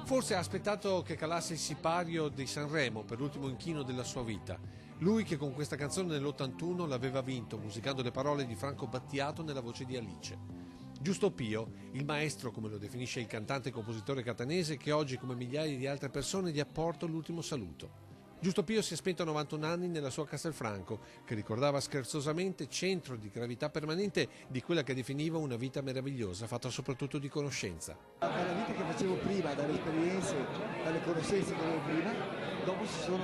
Forse ha aspettato che calasse il sipario di Sanremo per l'ultimo inchino della sua vita. Lui che con questa canzone nell'81 l'aveva vinto, musicando le parole di Franco Battiato nella voce di Alice. Giusto Pio, il maestro, come lo definisce il cantante e compositore catanese, che oggi, come migliaia di altre persone, gli ha portato l'ultimo saluto. Giusto Pio si è spento a 91 anni nella sua Castelfranco, che ricordava scherzosamente centro di gravità permanente di quella che definiva una vita meravigliosa, fatta soprattutto di conoscenza. Dalla vita che facevo prima, dalle esperienze, dalle conoscenze che avevo prima, dopo si sono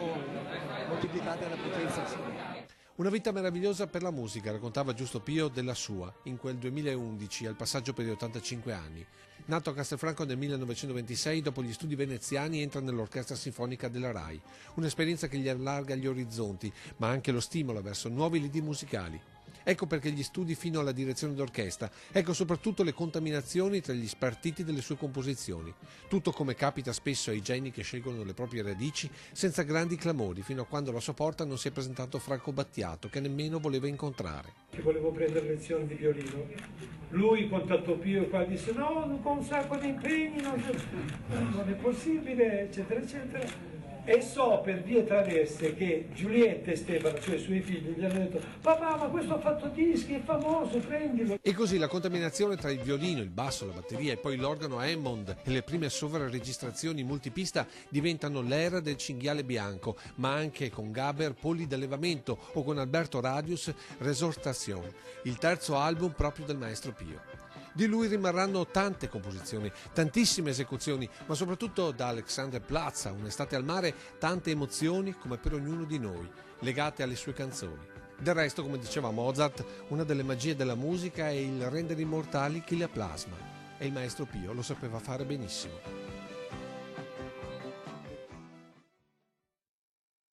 moltiplicate alla potenza. Una vita meravigliosa per la musica, raccontava Giusto Pio della sua, in quel 2011, al passaggio per gli 85 anni. Nato a Castelfranco nel 1926, dopo gli studi veneziani entra nell'Orchestra Sinfonica della RAI. Un'esperienza che gli allarga gli orizzonti, ma anche lo stimola verso nuovi lidi musicali. Ecco perché gli studi fino alla direzione d'orchestra, ecco soprattutto le contaminazioni tra gli spartiti delle sue composizioni. Tutto come capita spesso ai geni che scelgono le proprie radici, senza grandi clamori, fino a quando alla sua porta non si è presentato Franco Battiato, che nemmeno voleva incontrare. Che volevo prendere lezioni di violino. Lui contattò Pio qua e disse no, con un sacco di impegni, non è possibile, eccetera, eccetera. E so per vie traverse che Giulietta e Stefano, cioè i suoi figli, gli hanno detto papà, ma questo ha fatto dischi, è famoso, prendilo. E così la contaminazione tra il violino, il basso, la batteria e poi l'organo Hammond e le prime sovraregistrazioni multipista diventano l'era del cinghiale bianco, ma anche con Gaber Polli d'allevamento o con Alberto Radius Resortation, il terzo album proprio del maestro Pio. Di lui rimarranno tante composizioni, tantissime esecuzioni, ma soprattutto da Alexanderplatz a Un'estate al mare, tante emozioni come per ognuno di noi, legate alle sue canzoni. Del resto, come diceva Mozart, una delle magie della musica è il rendere immortali chi la plasma, e il maestro Pio lo sapeva fare benissimo.